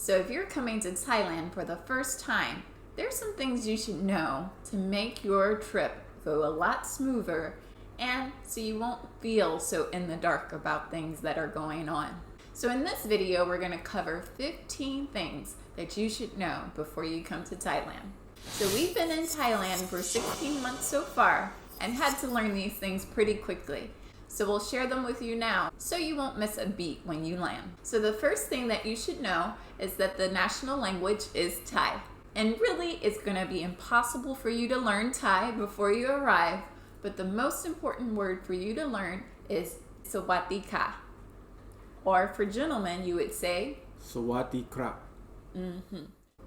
So if you're coming to Thailand for the first time, there's some things you should know to make your trip go a lot smoother and so you won't feel so in the dark about things that are going on. So in this video, we're going to cover 15 things that you should know before you come to Thailand. So we've been in Thailand for 16 months so far and had to learn these things pretty quickly. So we'll share them with you now so you won't miss a beat when you land. So the first thing that you should know is that the national language is Thai. And really, it's going to be impossible for you to learn Thai before you arrive, but the most important word for you to learn is Sawadee-ka. Or for gentlemen, you would say Sawadee krap.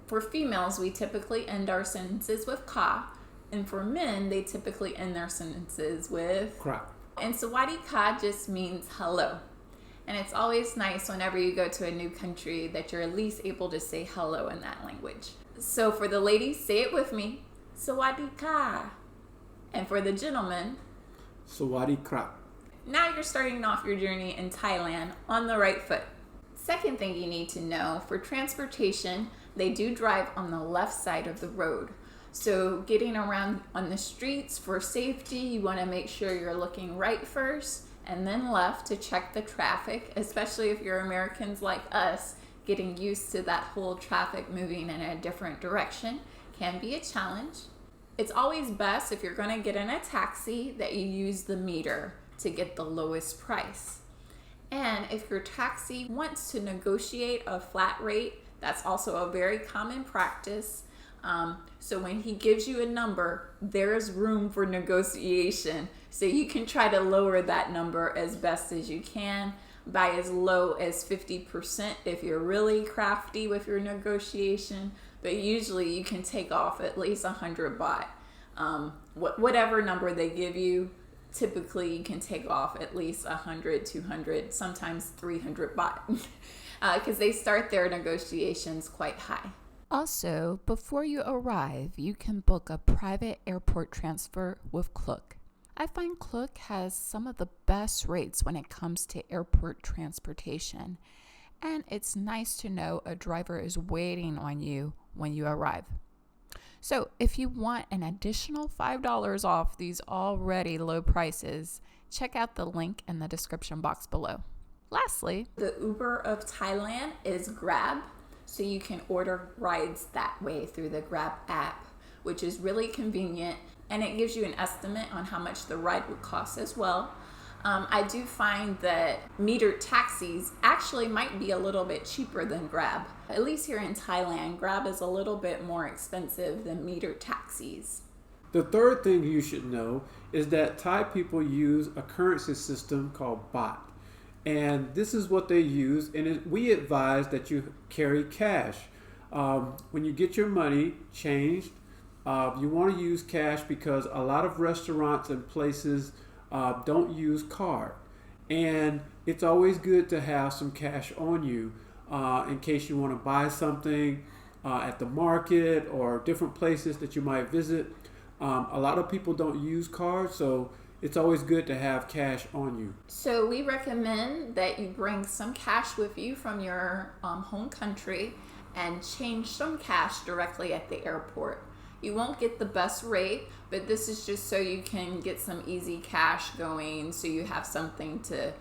For females, we typically end our sentences with ka, and for men, they typically end their sentences with Krap. And Sawadee ka just means hello. And it's always nice whenever you go to a new country that you're at least able to say hello in that language. So for the ladies, say it with me, Sawadee ka. And for the gentlemen, Sawadee krap. now you're starting off your journey in Thailand on the right foot. Second thing you need to know, for transportation, they do drive on the left side of the road. So getting around on the streets for safety, you want to make sure you're looking right first and then left to check the traffic, especially if you're Americans like us. Getting used to that whole traffic moving in a different direction can be a challenge. It's always best if you're going to get in a taxi that you use the meter to get the lowest price. And if your taxi wants to negotiate a flat rate, that's also a very common practice. So when he gives you a number, there's room for negotiation. So you can try to lower that number as best as you can by as low as 50% if you're really crafty with your negotiation. But usually you can take off at least 100 baht. Whatever number they give you, typically you can take off at least 100, 200, sometimes 300 baht. Because they start their negotiations quite high. Also, before you arrive, you can book a private airport transfer with Klook. I find Klook has some of the best rates when it comes to airport transportation, and it's nice to know a driver is waiting on you when you arrive. So if you want an additional $5 off these already low prices, check out the link in the description box below. Lastly, the Uber of Thailand is Grab. So you can order rides that way through the Grab app, which is really convenient, and it gives you an estimate on how much the ride would cost as well. I do find that metered taxis actually might be a little bit cheaper than Grab. At least here in Thailand, Grab is a little bit more expensive than metered taxis. The third thing you should know is that Thai people use a currency system called baht. And this is what they use, and we advise that you carry cash. When you get your money changed, you want to use cash because a lot of restaurants and places don't use card. And it's always good to have some cash on you in case you want to buy something at the market or different places that you might visit. A lot of people don't use cards, so it's always good to have cash on you. So we recommend that you bring some cash with you from your home country and change some cash directly at the airport. You won't get the best rate, but this is just so you can get some easy cash going, so you have something to,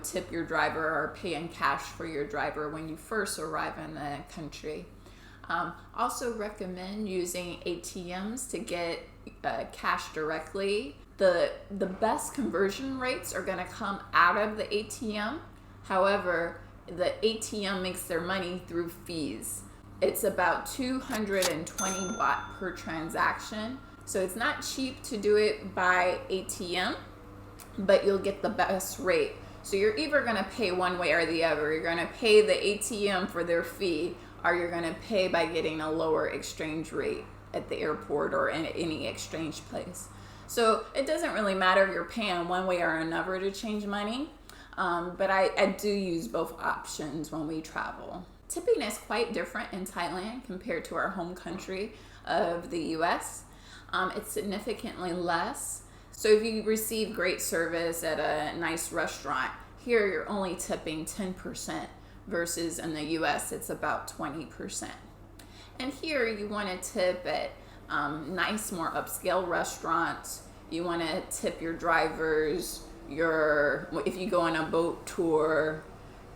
tip your driver or pay in cash for your driver when you first arrive in the country. Also recommend using ATMs to get cash directly. The best conversion rates are going to come out of the ATM. However, the ATM makes their money through fees. It's about 220 baht per transaction. So it's not cheap to do it by ATM, but you'll get the best rate. So you're either going to pay one way or the other. You're going to pay the ATM for their fee, or you're going to pay by getting a lower exchange rate at the airport or in any exchange place. So it doesn't really matter if you're paying one way or another to change money, but I do use both options when we travel. Tipping is quite different in Thailand compared to our home country of the US. It's significantly less. So if you receive great service at a nice restaurant, here you're only tipping 10%. versus in the US it's about 20%. And here you want to tip at nice, more upscale restaurants. You want to tip your drivers, if you go on a boat tour,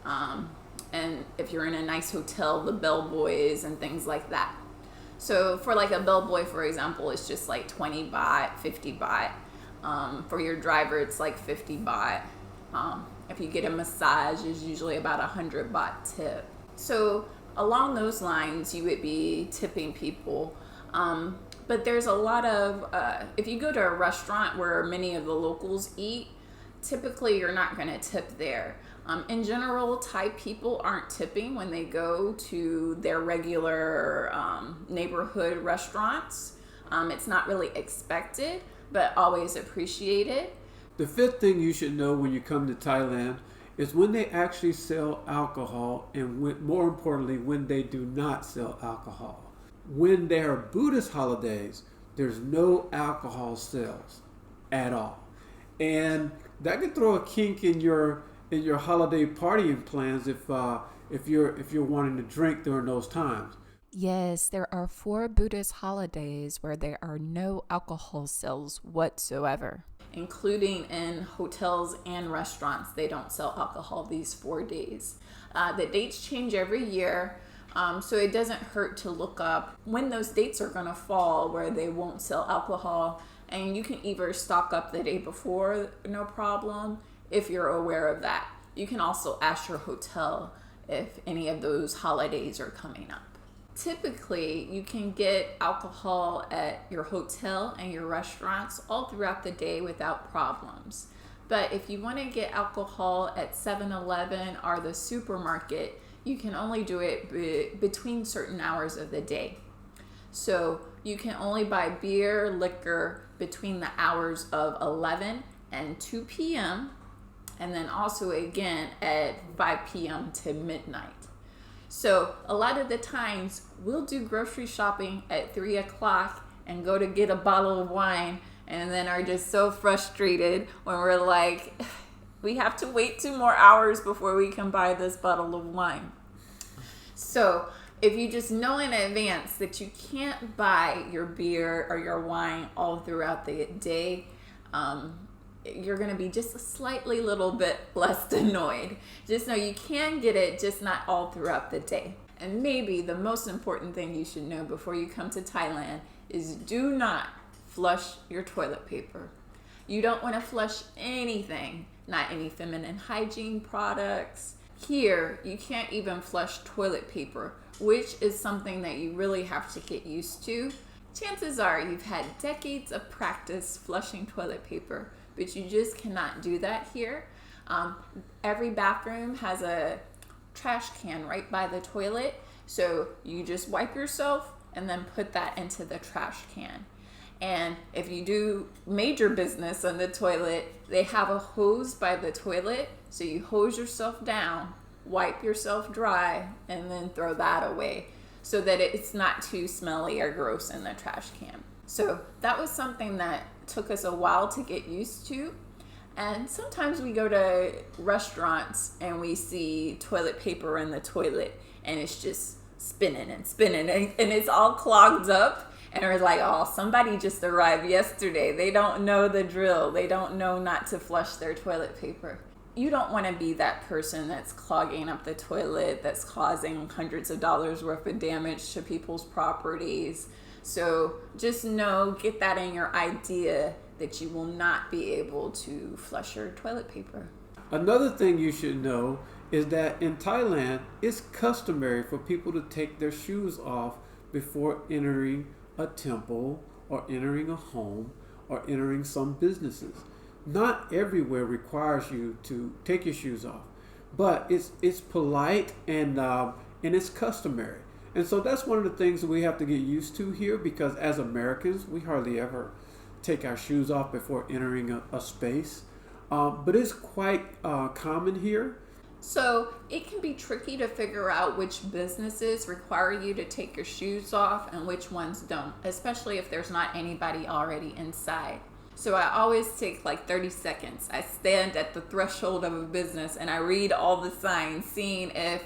and if you're in a nice hotel, the bellboys and things like that. So for like a bellboy, for example, it's just like 20 baht, 50 baht. For your driver, it's like 50 baht. If you get a massage, it's usually about 100 baht tip. So along those lines, you would be tipping people. But there's a lot of, if you go to a restaurant where many of the locals eat, typically you're not going to tip there. In general, Thai people aren't tipping when they go to their regular neighborhood restaurants. It's not really expected, but always appreciated. The fifth thing you should know when you come to Thailand is when they actually sell alcohol, and more importantly, when they do not sell alcohol. When there are Buddhist holidays, there's no alcohol sales at all. And that could throw a kink in your holiday partying plans if you're wanting to drink during those times. Yes, there are 4 Buddhist holidays where there are no alcohol sales whatsoever. Including in hotels and restaurants, they don't sell alcohol these 4 days. The dates change every year, so it doesn't hurt to look up when those dates are going to fall where they won't sell alcohol. And you can either stock up the day before, no problem, if you're aware of that. You can also ask your hotel if any of those holidays are coming up. Typically, you can get alcohol at your hotel and your restaurants all throughout the day without problems. But if you want to get alcohol at 7-Eleven or the supermarket, you can only do it between certain hours of the day. So you can only buy beer, liquor between the hours of 11 and 2 p.m. and then also again at 5 p.m. to midnight. So a lot of the times we'll do grocery shopping at 3 o'clock and go to get a bottle of wine and then are just so frustrated when we're like, we have to wait 2 more hours before we can buy this bottle of wine. So if you just know in advance that you can't buy your beer or your wine all throughout the day, you're going to be just a slightly little bit less annoyed. Just know you can get it, just not all throughout the day. And maybe the most important thing you should know before you come to Thailand is do not flush your toilet paper. You don't want to flush anything, not any feminine hygiene products. Here, you can't even flush toilet paper, which is something that you really have to get used to. Chances are you've had decades of practice flushing toilet paper, but you just cannot do that here. Every bathroom has a trash can right by the toilet, so you just wipe yourself and then put that into the trash can. And if you do major business on the toilet, they have a hose by the toilet, so you hose yourself down, wipe yourself dry, and then throw that away so that it's not too smelly or gross in the trash can. So that was something that took us a while to get used to. And sometimes we go to restaurants and we see toilet paper in the toilet and it's just spinning and spinning and it's all clogged up. And we're like, oh, somebody just arrived yesterday. They don't know the drill. They don't know not to flush their toilet paper. You don't want to be that person that's clogging up the toilet, that's causing hundreds of dollars worth of damage to people's properties. So just know, get that in your idea that you will not be able to flush your toilet paper. Another thing you should know is that in Thailand, it's customary for people to take their shoes off before entering a temple or entering a home or entering some businesses. Not everywhere requires you to take your shoes off, but it's polite and it's customary. And so that's one of the things that we have to get used to here, because as Americans, we hardly ever take our shoes off before entering a space. But it's quite common here. So it can be tricky to figure out which businesses require you to take your shoes off and which ones don't, especially if there's not anybody already inside. So I always take like 30 seconds. I stand at the threshold of a business and I read all the signs, seeing if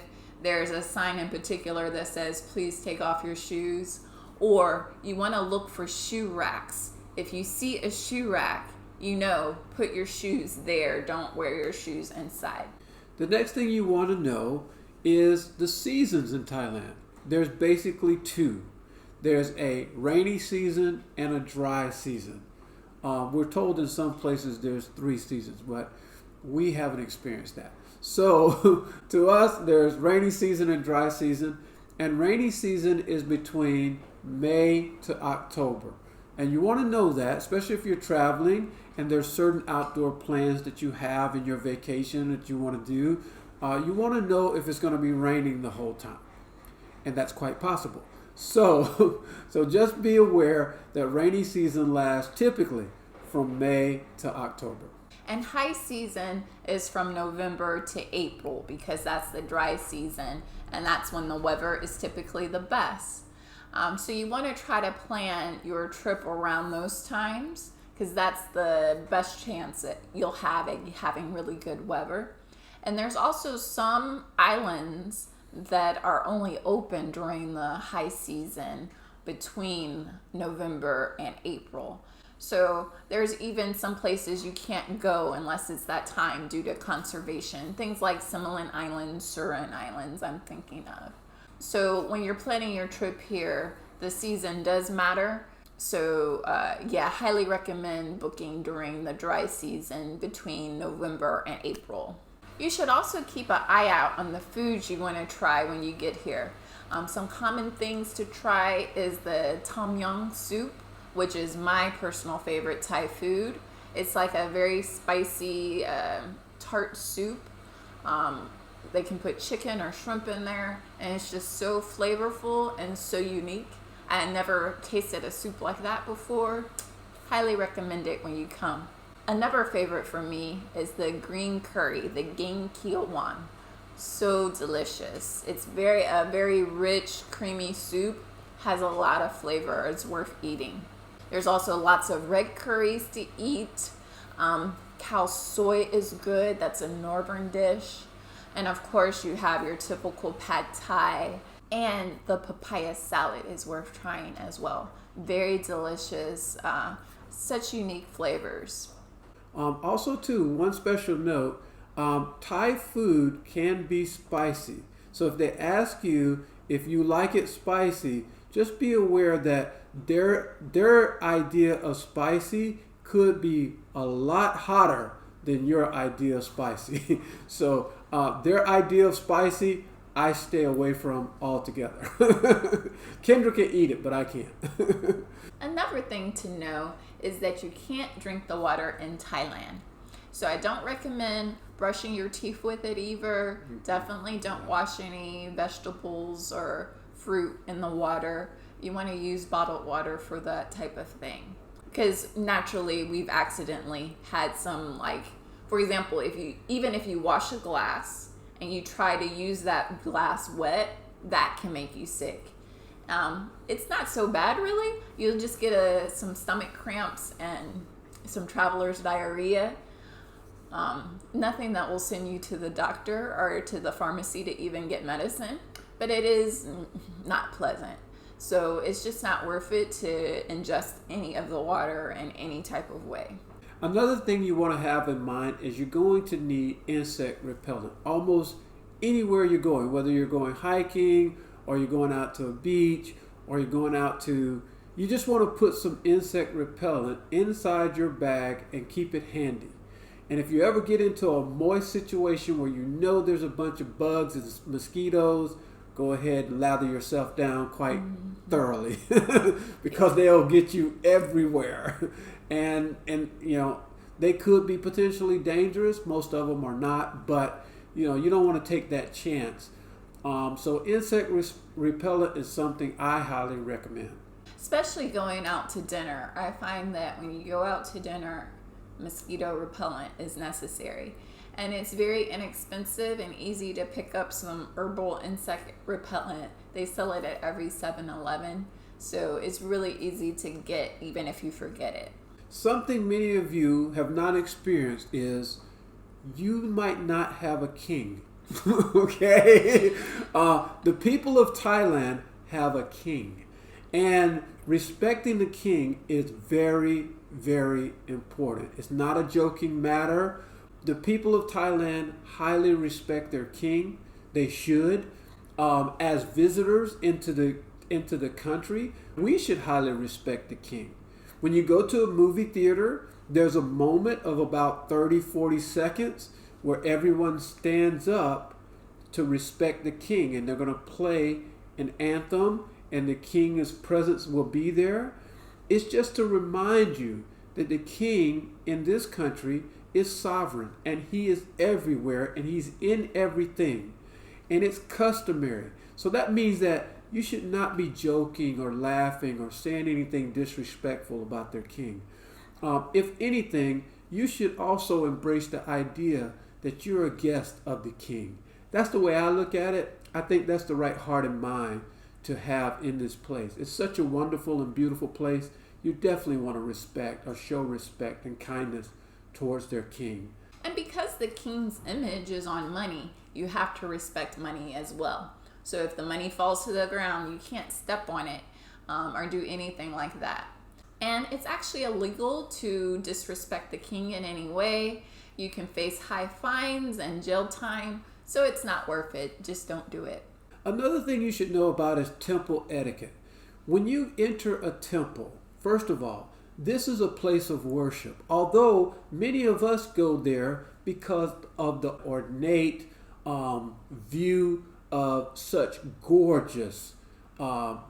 there's a sign in particular that says, please take off your shoes. Or you want to look for shoe racks. If you see a shoe rack, put your shoes there. Don't wear your shoes inside. The next thing you want to know is the seasons in Thailand. There's basically two. There's a rainy season and a dry season. We're told in some places there's 3 seasons, but we haven't experienced that. So to us, there's rainy season and dry season. And rainy season is between May to October. And you want to know that, especially if you're traveling and there's certain outdoor plans that you have in your vacation that you want to do. You want to know if it's going to be raining the whole time. And that's quite possible. So just be aware that rainy season lasts typically from May to October. And high season is from November to April because that's the dry season and that's when the weather is typically the best. So you want to try to plan your trip around those times because that's the best chance that you'll have at having really good weather. And there's also some islands that are only open during the high season between November and April. So there's even some places you can't go unless it's that time due to conservation. Things like Similan Islands, Surin Islands, I'm thinking of. So when you're planning your trip here, the season does matter. So highly recommend booking during the dry season between November and April. You should also keep an eye out on the foods you want to try when you get here. Some common things to try is the tom yum soup, which is my personal favorite Thai food. It's like a very spicy tart soup. They can put chicken or shrimp in there, and it's just so flavorful and so unique. I had never tasted a soup like that before. Highly recommend it when you come. Another favorite for me is the green curry, the Gang Kielwan. So delicious. It's a very rich, creamy soup. Has a lot of flavor. It's worth eating. There's also lots of red curries to eat. Khao soy is good. That's a northern dish. And of course, you have your typical pad thai. And the papaya salad is worth trying as well. Very delicious. Such unique flavors. Also, too, one special note, Thai food can be spicy. So if they ask you if you like it spicy, just be aware that their idea of spicy could be a lot hotter than your idea of spicy. So their idea of spicy, I stay away from altogether. Kendra can eat it, but I can't. Another thing to know is that you can't drink the water in Thailand. So I don't recommend brushing your teeth with it either. Definitely don't wash any vegetables or fruit in the water. You want to use bottled water for that type of thing. Because naturally we've accidentally had some, for example, if you wash a glass and you try to use that glass wet, that can make you sick. It's not so bad really. You'll just get some stomach cramps and some traveler's diarrhea. Nothing that will send you to the doctor or to the pharmacy to even get medicine, but it is not pleasant. So it's just not worth it to ingest any of the water in any type of way. Another thing you want to have in mind is you're going to need insect repellent almost anywhere you're going, whether you're going hiking or you're going out to a beach or you're going out to, you just want to put some insect repellent inside your bag and keep it handy. And if you ever get into a moist situation where you know there's a bunch of bugs and mosquitoes, go ahead and lather yourself down quite thoroughly because they'll get you everywhere. And they could be potentially dangerous. Most of them are not, but you don't want to take that chance. So insect repellent is something I highly recommend. Especially going out to dinner. I find that when you go out to dinner, mosquito repellent is necessary. And it's very inexpensive and easy to pick up some herbal insect repellent. They sell it at every 7-Eleven. So it's really easy to get even if you forget it. Something many of you have not experienced is you might not have a king Okay? The people of Thailand have a king. And respecting the king is very, very important. It's not a joking matter. The people of Thailand highly respect their king. They should. As visitors into the country, we should highly respect the king. When you go to a movie theater, there's a moment of about 30, 40 seconds where everyone stands up to respect the king, and they're going to play an anthem, and the king's presence will be there. It's just to remind you that the king in this country is sovereign, and he is everywhere, and he's in everything, and it's customary. So that means that you should not be joking or laughing or saying anything disrespectful about their king. If anything, you should also embrace the idea that you're a guest of the king. That's the way I look at it. I think that's the right heart and mind to have in this place. It's such a wonderful and beautiful place. You definitely want to respect or show respect and kindness towards their king. And because the king's image is on money, you have to respect money as well. So if the money falls to the ground, you can't step on it or do anything like that. And it's actually illegal to disrespect the king in any way. You can face high fines and jail time, so it's not worth it. Just don't do it. Another thing you should know about is temple etiquette. When you enter a temple, first of all, this is a place of worship. Although many of us go there because of the ornate view of such gorgeous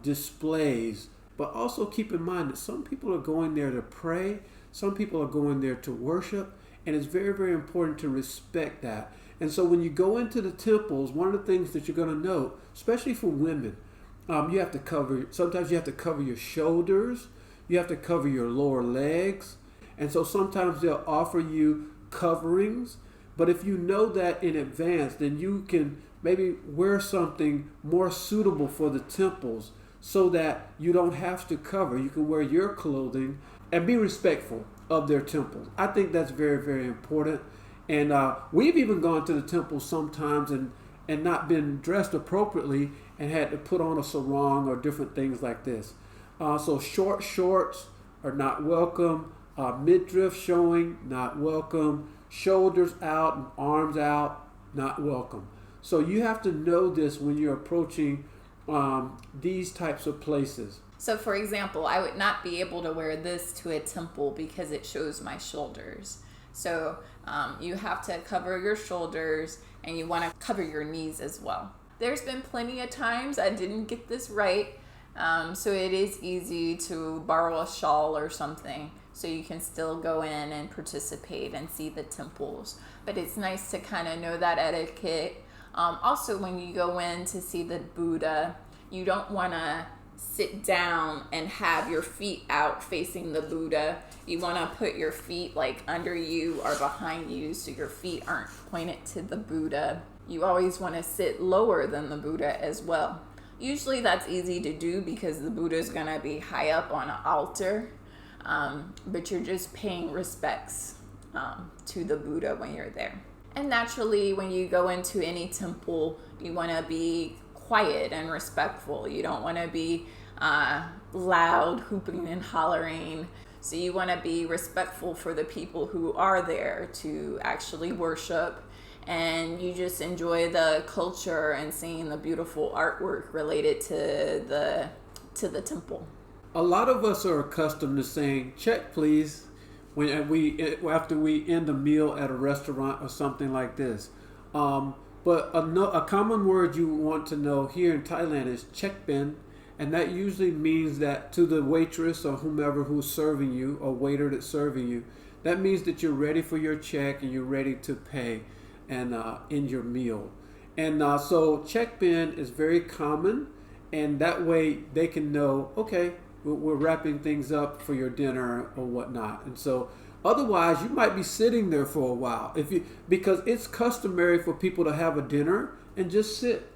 displays. But also keep in mind that some people are going there to pray, some people are going there to worship, and it's very, very important to respect that. And so when you go into the temples, one of the things that you're going to note, especially for women, you have to sometimes you have to cover your shoulders, you have to cover your lower legs, and so sometimes they'll offer you coverings. But if you know that in advance, then you can maybe wear something more suitable for the temples so that you don't have to cover. You can wear your clothing and be respectful of their temples. I think that's very, very important. And we've even gone to the temple sometimes and not been dressed appropriately and had to put on a sarong or different things like this. So short shorts are not welcome. Midriff showing, not welcome. Shoulders out and arms out, not welcome. So you have to know this when you're approaching these types of places. So for example, I would not be able to wear this to a temple because it shows my shoulders. So you have to cover your shoulders and you want to cover your knees as well. There's been plenty of times I didn't get this right. So it is easy to borrow a shawl or something so you can still go in and participate and see the temples. But it's nice to kind of know that etiquette. Also, when you go in to see the Buddha, you don't want to sit down and have your feet out facing the Buddha. You want to put your feet like under you or behind you so your feet aren't pointed to the Buddha. You always want to sit lower than the Buddha as well. Usually that's easy to do because the Buddha is going to be high up on an altar, but you're just paying respects to the Buddha when you're there. And naturally, when you go into any temple, you want to be quiet and respectful. You don't want to be loud, hooping and hollering. So you want to be respectful for the people who are there to actually worship. And you just enjoy the culture and seeing the beautiful artwork related to the temple. A lot of us are accustomed to saying, "Check, please," after we end a meal at a restaurant or something like this. But a common word you want to know here in Thailand is "check bin," and that usually means that to the waitress or whomever who's serving you, or waiter that's serving you, that means that you're ready for your check and you're ready to pay and end your meal. And so check bin is very common, and that way they can know, okay, we're wrapping things up for your dinner or whatnot. And so otherwise you might be sitting there for a while because it's customary for people to have a dinner and just sit.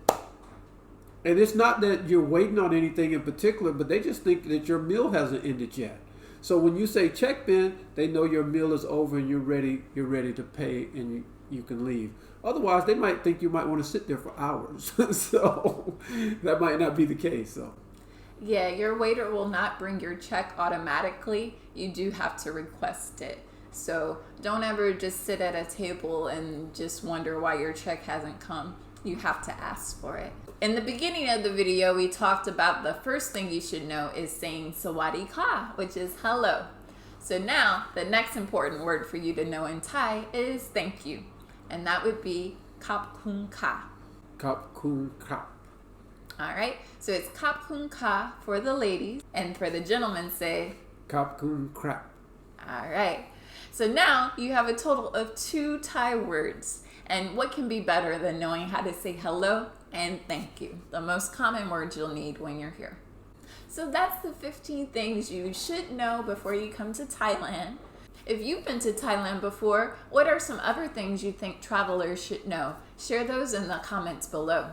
And it's not that you're waiting on anything in particular, but they just think that your meal hasn't ended yet. So when you say check bin, they know your meal is over and you're ready to pay and you can leave. Otherwise, they might think you might want to sit there for hours. So that might not be the case. So. Yeah, your waiter will not bring your check automatically. You do have to request it. So don't ever just sit at a table and just wonder why your check hasn't come. You have to ask for it. In the beginning of the video, we talked about the first thing you should know is saying sawadee ka, which is hello. So now the next important word for you to know in Thai is thank you. And that would be kap kun ka. Kap kun ka. All right, so it's kap kun ka for the ladies, and for the gentlemen say kap kun krap. All right, so now you have a total of 2 Thai words. And what can be better than knowing how to say hello and thank you, the most common words you'll need when you're here. So that's the 15 things you should know before you come to Thailand. If you've been to Thailand before, what are some other things you think travelers should know? Share those in the comments below.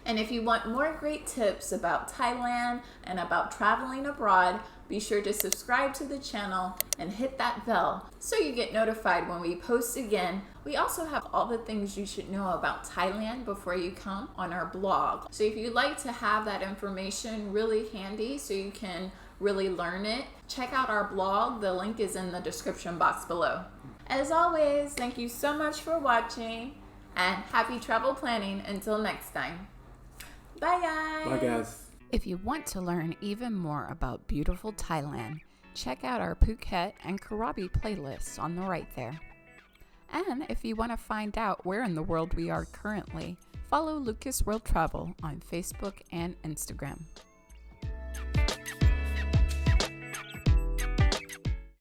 And if you want more great tips about Thailand and about traveling abroad, be sure to subscribe to the channel and hit that bell so you get notified when we post again. We also have all the things you should know about Thailand before you come on our blog. So if you'd like to have that information really handy so you can really learn it, check out our blog. The link is in the description box below. As always, thank you so much for watching and happy travel planning until next time. Bye guys. Bye guys. If you want to learn even more about beautiful Thailand, check out our Phuket and Krabi playlists on the right there. And if you want to find out where in the world we are currently, follow Lucas World Travel on Facebook and Instagram.